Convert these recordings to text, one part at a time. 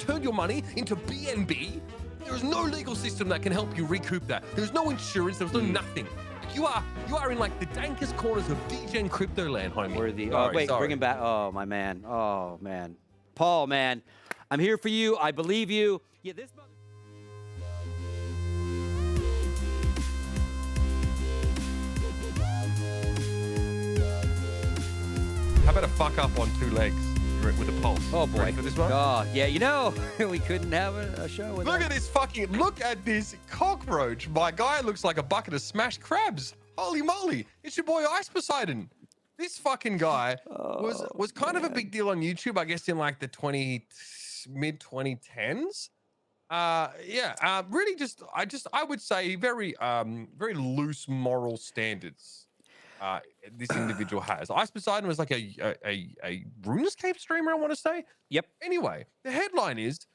turned your money into BNB. There is no legal system that can help you recoup that. There's no insurance. There's no nothing. You are in like the dankest corners of degen crypto land, homie. Bring him back. Oh, my man. Oh, man. Paul, man. I'm here for you. I believe you. Yeah, this mother... How about a fuck up on 2 legs with a pulse? Oh, boy. Ready for this one? Oh, yeah, you know, we couldn't have a show without... Look at this cockroach. My guy looks like a bucket of smashed crabs. Holy moly. It's your boy Ice Poseidon. This fucking guy was kind of a big deal on YouTube, I guess, in like the mid 2010s. Really I would say very loose moral standards. This individual has. Ice Poseidon was like a RuneScape streamer, I want to say. Yep. Anyway, the headline is,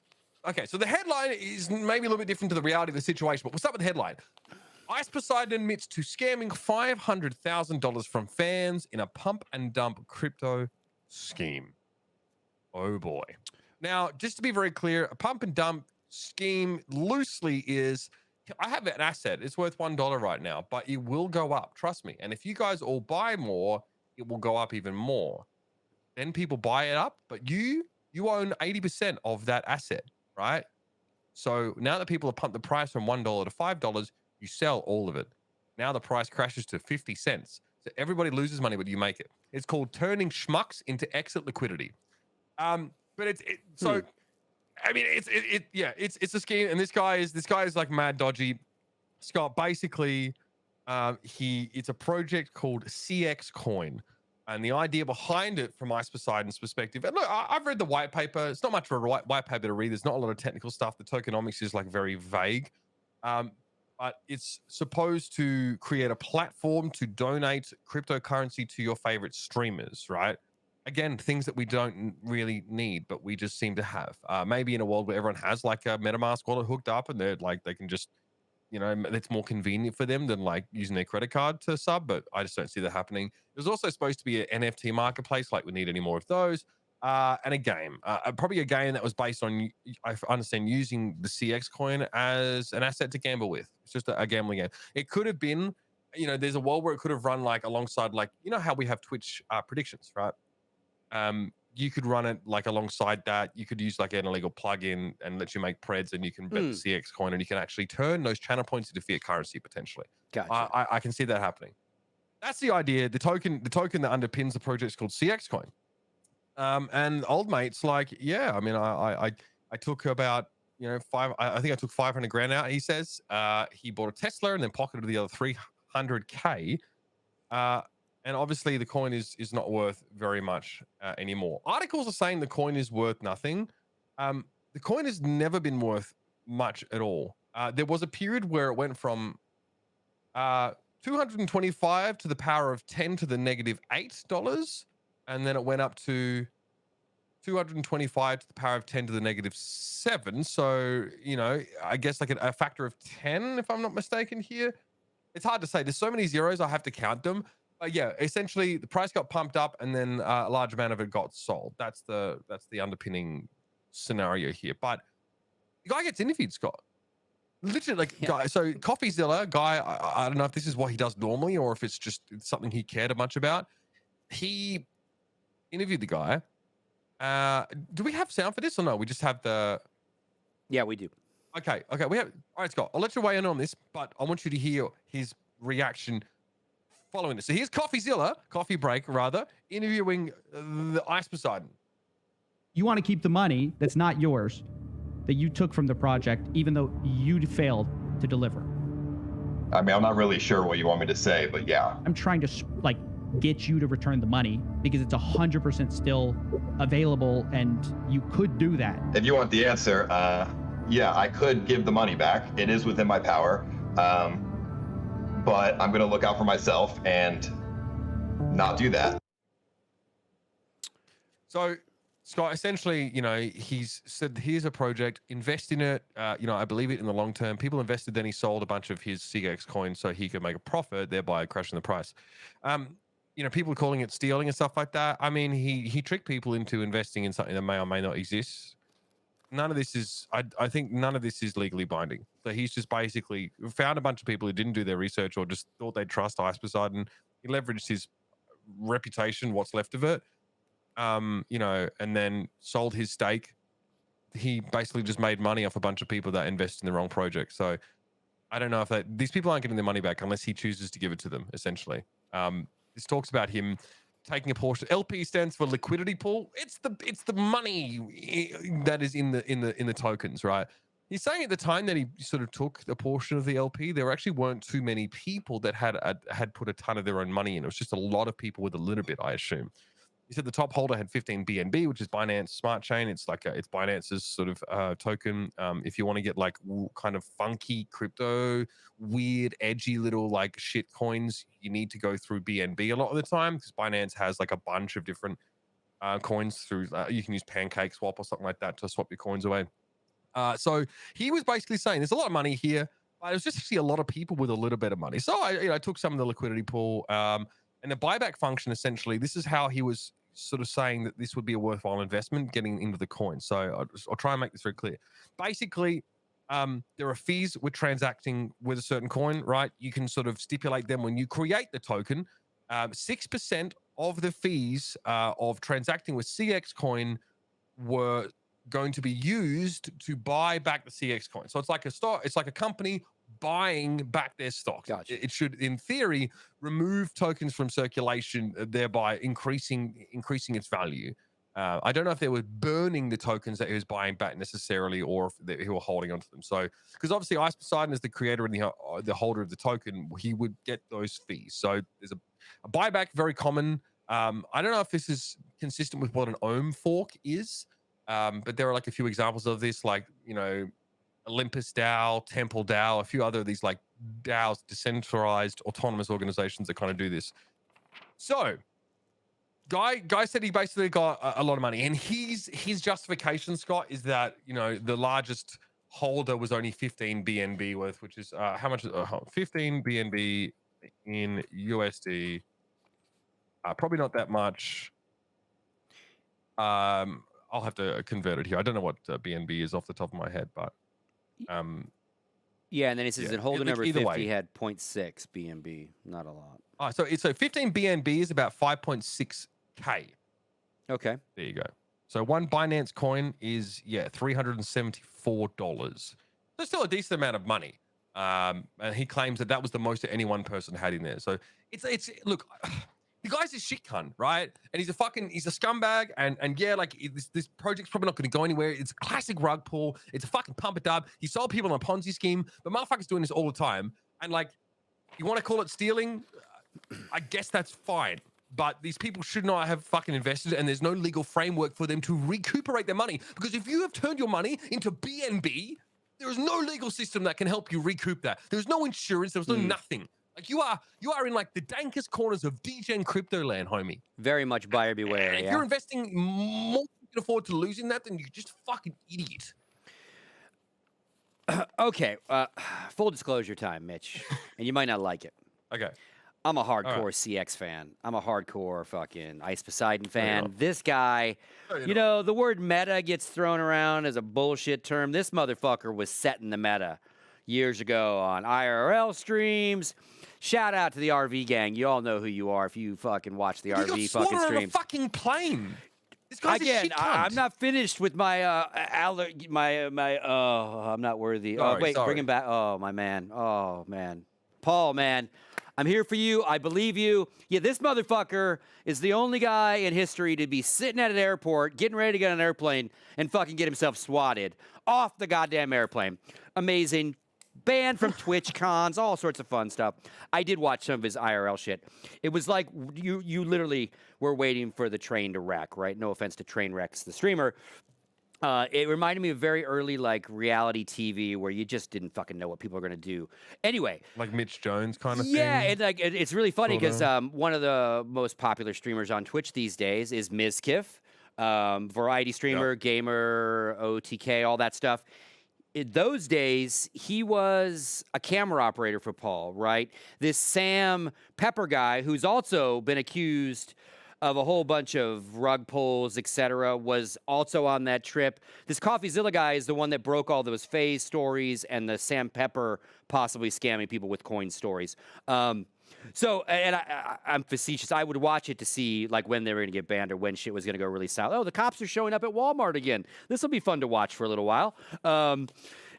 okay, so the headline is maybe a little bit different to the reality of the situation, but we'll start with the headline. Ice Poseidon admits to scamming $500,000 from fans in a pump and dump crypto scheme. Oh boy. Now, just to be very clear, a pump and dump scheme loosely is, I have an asset. It's worth $1 right now, but it will go up. Trust me. And if you guys all buy more, it will go up even more. Then people buy it up, but you own 80% of that asset, right? So now that people have pumped the price from $1 to $5, you sell all of it. Now the price crashes to 50 cents. So everybody loses money, but you make it. It's called turning schmucks into exit liquidity. But I mean, it's a scheme, and this guy is like mad dodgy. Scott, basically, it's a project called cxcoin, and the idea behind it, from Ice Poseidon's perspective, and look, I've read the white paper. It's not much of a white paper to read. There's not a lot of technical stuff. The tokenomics is like very vague, but it's supposed to create a platform to donate cryptocurrency to your favorite streamers, right? Again, things that we don't really need, but we just seem to have. Maybe in a world where everyone has like a MetaMask wallet hooked up, and they're like, they can just, you know, it's more convenient for them than like using their credit card to sub, but I just don't see that happening. There's also supposed to be an NFT marketplace, like we need any more of those. And a game, probably a game that was based on, I understand, using the cxcoin as an asset to gamble with. It's just a gambling game. It could have been, you know, there's a world where it could have run like alongside, like, you know how we have Twitch predictions, right? You could run it like alongside that. You could use like an illegal plugin and let you make preds, and you can bet the cxcoin, and you can actually turn those channel points into fiat currency potentially. Gotcha. I can see that happening. That's the idea. The token that underpins the project is called cxcoin. And old mate's like, yeah, I mean, I took about, you know, I think I took 500 grand out. He says he bought a Tesla and then pocketed the other 300K. And obviously the coin is not worth very much anymore. Articles are saying the coin is worth nothing. The coin has never been worth much at all. There was a period where it went from 225 to the power of 10 to the negative $8. And then it went up to 225 to the power of 10 to the negative 7. So, you know, I guess like a factor of 10, if I'm not mistaken here. It's hard to say. There's so many zeros, I have to count them. But yeah, essentially the price got pumped up, and then a large amount of it got sold. That's the underpinning scenario here. But the guy gets interviewed, Scott. Literally, like, guy. So CoffeeZilla guy, I don't know if this is what he does normally or if it's just something he cared a bunch about. He interviewed the guy. Do we have sound for this or no? We just have the... Yeah, we do. Okay, we have... All right, Scott, I'll let you weigh in on this, but I want you to hear his reaction following this. So here's CoffeeZilla, Coffee Break rather, interviewing the Ice Poseidon. You want to keep the money that's not yours, that you took from the project, even though you failed to deliver. I mean, I'm not really sure what you want me to say, but yeah. I'm trying to like get you to return the money because it's 100% still available, and you could do that. If you want the answer, yeah, I could give the money back. It is within my power, but I'm going to look out for myself and not do that. So Scott, essentially, you know, he's said, here's a project, invest in it. You know, I believe it in the long term. People invested, then he sold a bunch of his cxcoin so he could make a profit, thereby crashing the price. You know, people are calling it stealing and stuff like that. I mean, he tricked people into investing in something that may or may not exist. none of this is. I think none of this is legally binding. So he's just basically found a bunch of people who didn't do their research or just thought they'd trust Ice Poseidon. He leveraged his reputation, what's left of it, you know, and then sold his stake. He basically just made money off a bunch of people that invest in the wrong project. So I don't know if these people aren't getting their money back unless he chooses to give it to them, essentially. This talks about him taking a portion. LP stands for liquidity pool. It's the money that is in the tokens, right? He's saying at the time that he sort of took a portion of the LP, there actually weren't too many people that had put a ton of their own money in. It was just a lot of people with a little bit, I assume. He said the top holder had 15 BNB, which is Binance Smart Chain. It's like it's Binance's sort of token. If you want to get like kind of funky crypto, weird, edgy little like shit coins, you need to go through BNB a lot of the time because Binance has like a bunch of different coins through. You can use Pancake Swap or something like that to swap your coins away. So he was basically saying there's a lot of money here, but it was just actually a lot of people with a little bit of money. So I took some of the liquidity pool. And the buyback function, essentially, this is how he was sort of saying that this would be a worthwhile investment getting into the coin. So I'll try and make this very clear. Basically, there are fees with transacting with a certain coin, right? You can sort of stipulate them when you create the token. 6% of the fees of transacting with cxcoin were going to be used to buy back the cxcoin. So it's like a stock, it's like a company buying back their stocks. Gotcha. It should, in theory, remove tokens from circulation, thereby increasing its value. I don't know if they were burning the tokens that he was buying back necessarily, or if he were holding onto them. So, because obviously Ice Poseidon is the creator and the holder of the token, he would get those fees. So there's a buyback, very common. I don't know if this is consistent with what an ohm fork is, but there are like a few examples of this, like, you know, Olympus DAO, Temple DAO, a few other of these like DAOs, decentralized autonomous organizations that kind of do this. So guy said he basically got a lot of money, and his justification, Scott, is that, you know, the largest holder was only 15 BNB worth, which is how much? 15 BNB in USD. Probably not that much. I'll have to convert it here. I don't know what BNB is off the top of my head, but yeah, and then it says that holder number 50 way had 0.6 BNB, not a lot. So 15 BNB is about 5.6K. Okay. There you go. So one Binance coin is $374. That's still a decent amount of money. And he claims that was the most that any one person had in there. So it's look, the guy's a shit cunt, right? And he's a scumbag. And yeah, like this project's probably not going to go anywhere. It's a classic rug pull. It's a fucking pump it up. He sold people on a Ponzi scheme, but motherfucker's doing this all the time. And like, you want to call it stealing? I guess that's fine. But these people should not have fucking invested, and there's no legal framework for them to recuperate their money. Because if you have turned your money into BNB, there is no legal system that can help you recoup that. There's no insurance. There's no nothing. Like you are in like the dankest corners of degen crypto land, homie. Very much buyer beware. And if you're investing more than you can afford to losing that, then you're just a fucking idiot. Okay, full disclosure time, Mitch, and you might not like it. Okay. I'm a hardcore CX fan. I'm a hardcore fucking Ice Poseidon fan. This guy, you know, the word meta gets thrown around as a bullshit term. This motherfucker was setting the meta years ago on IRL streams. Shout out to the RV gang. You all know who you are if you fucking watch the RV fucking streams. On a fucking plane. This guy's a shit cunt. I'm not finished with my I'm not worthy. Sorry. Bring him back. Oh, my man. Oh, man. Paul, man. I'm here for you. I believe you. Yeah, this motherfucker is the only guy in history to be sitting at an airport, getting ready to get on an airplane, and fucking get himself swatted off the goddamn airplane. Amazing. Banned from Twitch cons, all sorts of fun stuff. I did watch some of his IRL shit. It was like you literally were waiting for the train to wreck, right? No offense to Trainwrecks, the streamer. It reminded me of very early, like, reality TV where you just didn't fucking know what people are going to do. Anyway. Like Mitch Jones kind of thing? Yeah, and like, it's really funny because one of the most popular streamers on Twitch these days is Mizkif, variety streamer, gamer, OTK, all that stuff. In those days, he was a camera operator for Paul, right? This Sam Pepper guy who's also been accused of a whole bunch of rug pulls, etc., was also on that trip. This CoffeeZilla guy is the one that broke all those FaZe stories and the Sam Pepper possibly scamming people with coin stories. And I'm facetious. I would watch it to see like when they were going to get banned or when shit was going to go really south. Oh, the cops are showing up at Walmart again. This will be fun to watch for a little while.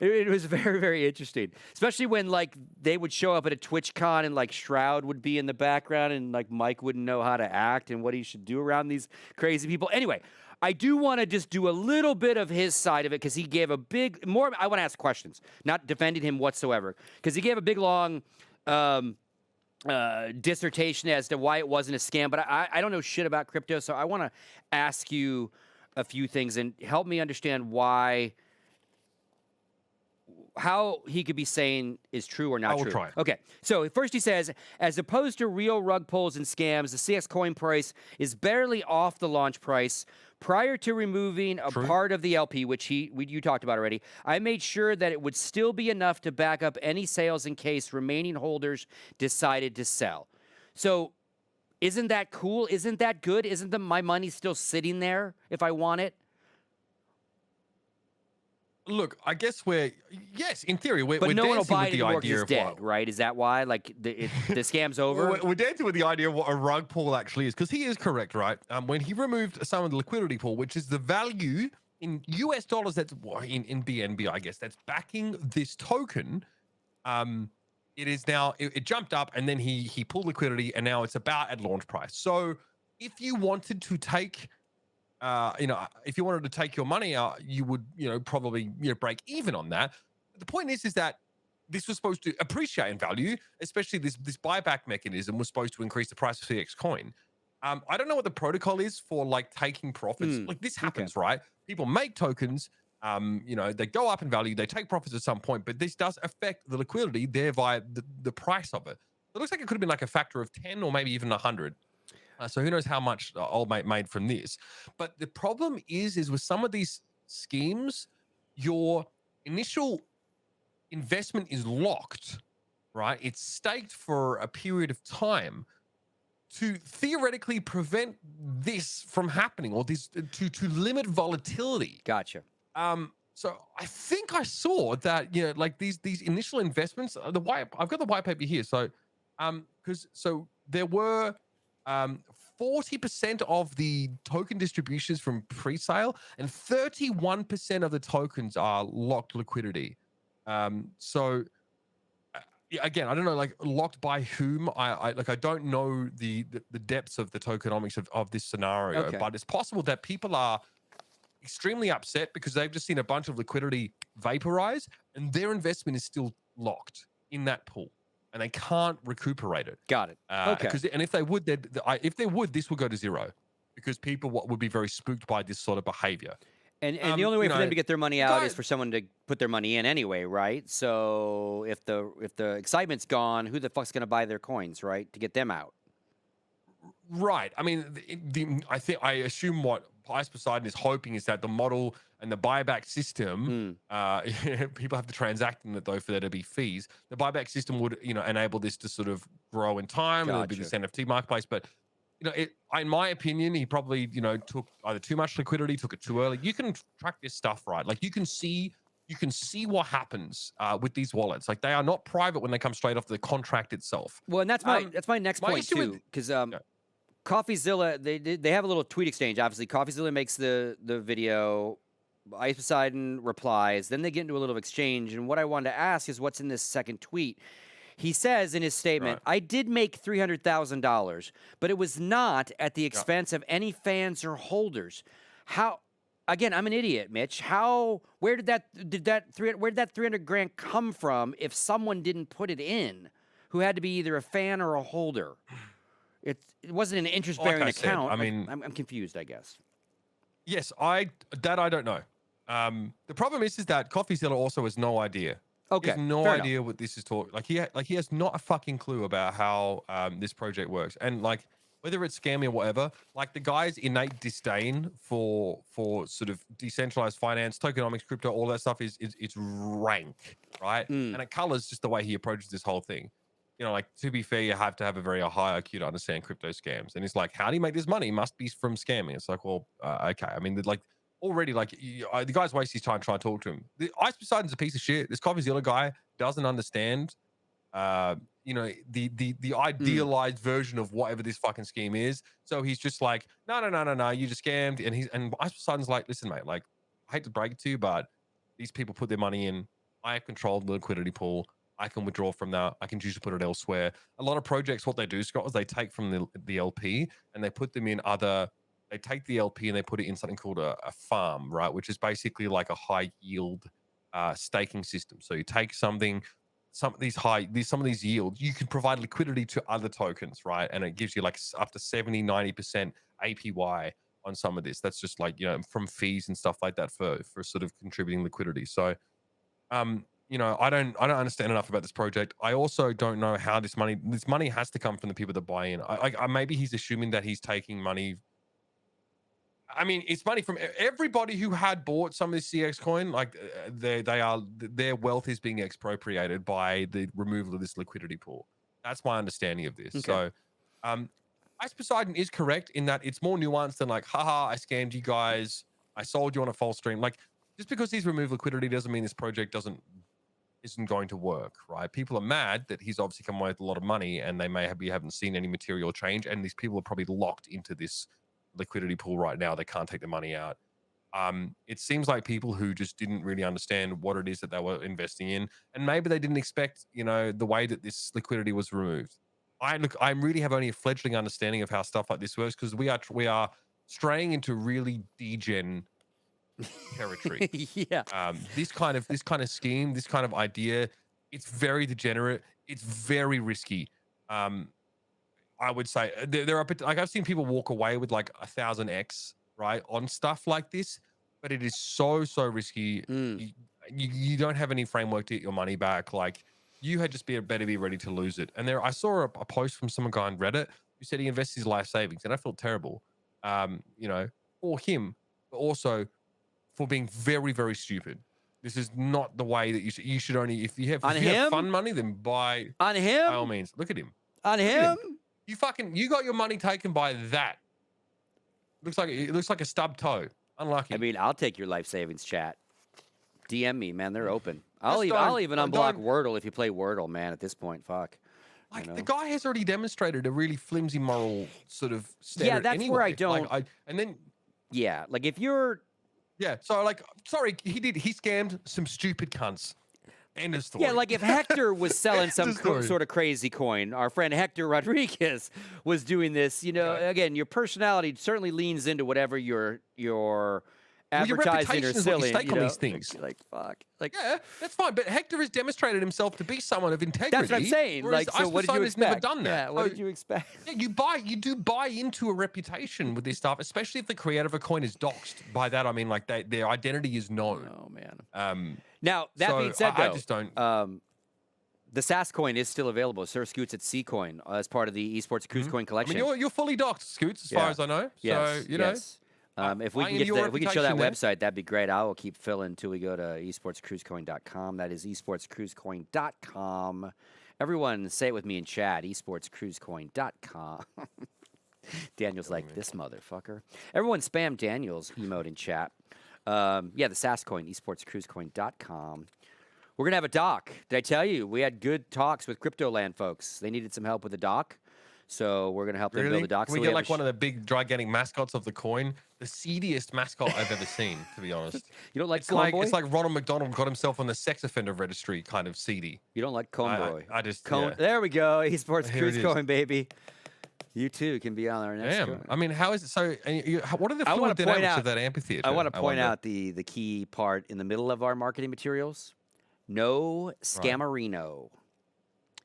It was very, very interesting, especially when like they would show up at a TwitchCon and like Shroud would be in the background and like Mike wouldn't know how to act and what he should do around these crazy people. Anyway, I do want to just do a little bit of his side of it because he gave a big more. I want to ask questions, not defending him whatsoever, because he gave a big long dissertation as to why it wasn't a scam. But I don't know shit about crypto, so I want to ask you a few things and help me understand how he could be saying is true or not I will true. try. Okay, so first he says, as opposed to real rug pulls and scams, the cxcoin price is barely off the launch price. Prior to removing a part of the LP, which you talked about already, I made sure that it would still be enough to back up any sales in case remaining holders decided to sell. So isn't that cool? Isn't that good? Isn't my money still sitting there if I want it? Look, I guess yes, in theory, we're But no one will dancing buy with it the anymore because idea it's of dead, right? Is that why? Like the scam's over? We're dancing with the idea of what a rug pull actually is, because he is correct, right? When he removed some of the liquidity pool, which is the value in US dollars, that's in BNB, I guess, that's backing this token. It is now it jumped up, and then he pulled liquidity, and now it's about at launch price. So if you wanted to take if you wanted to take your money out, you would, probably, break even on that. But the point is that this was supposed to appreciate in value, especially this buyback mechanism was supposed to increase the price of cxcoin. I don't know what the protocol is for like taking profits. Like this happens, right? People make tokens, they go up in value, they take profits at some point, but this does affect the liquidity, thereby the price of it. It looks like it could have been like a factor of 10 or maybe even 100. So who knows how much old mate made from this. But the problem is with some of these schemes, your initial investment is locked, right? It's staked for a period of time to theoretically prevent this from happening, or this to limit volatility. Gotcha. So I think I saw that, like these initial investments, I've got the white paper here. So there were 40% of the token distributions from pre-sale, and 31% of the tokens are locked liquidity. Again, I don't know, like locked by whom. I don't know the depths of the tokenomics of this scenario, but it's possible that people are extremely upset because they've just seen a bunch of liquidity vaporize, and their investment is still locked in that pool, and they can't recuperate it. Got it. Okay. And if they would, this would go to zero, because people would be very spooked by this sort of behavior. And the only way for them to get their money out is for someone to put their money in anyway, right? So if the excitement's gone, who the fuck's going to buy their coins, right, to get them out? Right. I mean, I assume what Ice Poseidon is hoping is that the model and the buyback system, people have to transact in it though for there to be fees. The buyback system would, enable this to sort of grow in time, and it'll be this NFT marketplace. But in my opinion, he probably, took either too much liquidity, took it too early. You can track this stuff, right? Like you can see what happens with these wallets. Like they are not private when they come straight off the contract itself. Well, and that's my next point too, because CoffeeZilla, they have a little tweet exchange. Obviously, CoffeeZilla makes the video, Ice Poseidon replies, then they get into a little exchange. And what I wanted to ask is what's in this second tweet. He says in his statement, I did make $300,000, but it was not at the expense of any fans or holders. How? Again, I'm an idiot, Mitch. Where did that 300 grand come from if someone didn't put it in, who had to be either a fan or a holder? It wasn't an interest-bearing account. I mean, I'm confused, I guess. Yes, I don't know. The problem is that CoffeeZilla also has no idea. Okay, he has no idea what this is talking. Like he has not a fucking clue about how this project works, and like whether it's scammy or whatever. Like the guy's innate disdain for sort of decentralized finance, tokenomics, crypto, all that stuff is it's rank, right? And it colors just the way he approaches this whole thing. you know, like to be fair, you have to have a very high IQ to understand crypto scams. And it's like, how do you make this money? It must be from scamming. It's like, well, okay. I mean, like already, like the guy's wasting his time trying to talk to him. The Ice Poseidon's a piece of shit. This CoffeeZilla guy doesn't understand, you know, the idealized version of whatever this fucking scheme is. So he's just like, no, you just scammed. And Ice Poseidon's like, listen, mate, like, I hate to break it to you, but these people put their money in. I have control of the liquidity pool. I can withdraw from that. I can choose to put it elsewhere. A lot of projects, what they do, Scott, is they take from the LP and they put them in other. They take the LP and they put it in something called a farm, right? Which is basically like a high yield staking system. So you take something, some of these yields, you can provide liquidity to other tokens, right? And it gives you like up to 70-90% APY on some of this. That's just like, you know, from fees and stuff like that for sort of contributing liquidity. So, you know, I don't understand enough about this project. I also don't know how this money has to come from the people that buy in. I maybe he's assuming that he's taking money. I mean, it's money from everybody who had bought some of this CX coin. Like their wealth is being expropriated by the removal of this liquidity pool. That's my understanding of this. Okay. So, Ice Poseidon is correct in that it's more nuanced than like, haha, I scammed you guys. I sold you on a false stream. Like, just because he's removed liquidity doesn't mean this project isn't going to work, right? People are mad that he's obviously come away with a lot of money and they haven't seen any material change. And these people are probably locked into this liquidity pool right now. They can't take the money out. It seems like people who just didn't really understand what it is that they were investing in. And maybe they didn't expect, you know, the way that this liquidity was removed. I really have only a fledgling understanding of how stuff like this works because we are straying into really degen territory. Yeah. This kind of scheme, this kind of idea, it's very degenerate. It's very risky. I would say there are like I've seen people walk away with like 1,000x right on stuff like this, but it is so risky. You don't have any framework to get your money back. Like you had just better be ready to lose it. And I saw a post from some guy on Reddit who said he invests his life savings, and I felt terrible, you know, for him, but also for being very stupid. This is not the way that you should only, if you have fun money, then buy on him by all means. Look at him. On him. You got your money taken by that. It looks like a stub toe. Unlucky. I mean, I'll take your life savings, chat. DM me, man. They're open. I'll even unblock Wordle if you play Wordle, man. At this point, fuck. Like the guy has already demonstrated a really flimsy moral sort of standard. Yeah, that's where I don't. Like, and then yeah, like if you're. Yeah, so like, sorry, he scammed some stupid cunts. End of story. Yeah, like if Hector was selling some sort of crazy coin, our friend Hector Rodriguez was doing this, you know, again, your personality certainly leans into whatever your advertising or selling. Stake on these things. Like, fuck. Like, yeah, that's fine. But Hector has demonstrated himself to be someone of integrity. That's what I'm saying. Like, so what did you expect? Never done that. Yeah, what did you expect? Yeah, you do buy into a reputation with this stuff, especially if the creator of a coin is doxxed. By that, I mean like their identity is known. Oh man. Now that being said, though, I just don't. The SAS coin is still available. SirScoots at cCoin as part of the esports cruise coin collection. I mean, you're fully doxxed, Scoots, as far as I know. Yes, so you know. Yes. If we can show that website, that'd be great. I will keep filling until we go to esportscruisecoin.com. That is esportscruisecoin.com. Everyone say it with me in chat, esportscruisecoin.com. Daniel's like, this motherfucker. Everyone spam Daniel's emote in chat. The SAS coin, esportscruisecoin.com. We're going to have a doc. Did I tell you? We had good talks with Cryptoland folks. They needed some help with the doc. So we're going to help them build a doc. Can we get like one of the big gigantic mascots of the coin? The seediest mascot I've ever seen, to be honest. You don't like it's Coneboy? It's like Ronald McDonald got himself on the sex offender registry, kind of seedy. You don't like Coneboy? I just There we go. Esports Cruise Coin, baby. You too can be on our next. Damn. I mean, how is it? So, what are the fluid dynamics of that amphitheater? I want to point out the key part in the middle of our marketing materials. No scammerino. Right.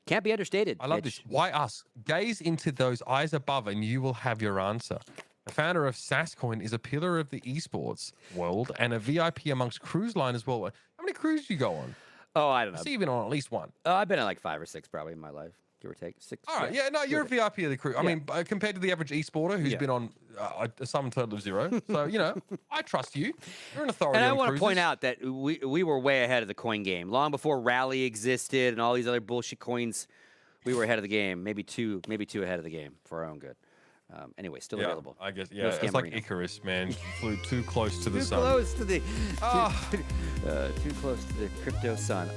Can't be understated. I love this. Why us? Gaze into those eyes above and you will have your answer. The founder of SasCoin is a pillar of the esports world and a VIP amongst cruise liners worldwide. How many cruises do you go on? Oh, I don't know. I see you've been on at least one. I've been on like 5 or 6 probably in my life, give or take. 6. All right. Yeah, no, you're a VIP of the cruise. I mean, compared to the average esporter who's been on a sum total of 0. So, you know, I trust you. You're an authority. And I want to point out that we were way ahead of the coin game. Long before Rally existed and all these other bullshit coins we were ahead of the game, maybe two ahead of the game for our own good. Anyway, still Yeah, available. I guess. No Yeah, it's like Scammerino. Icarus, man. You flew too close to the Too sun. close to the Ah. too close to the crypto sun.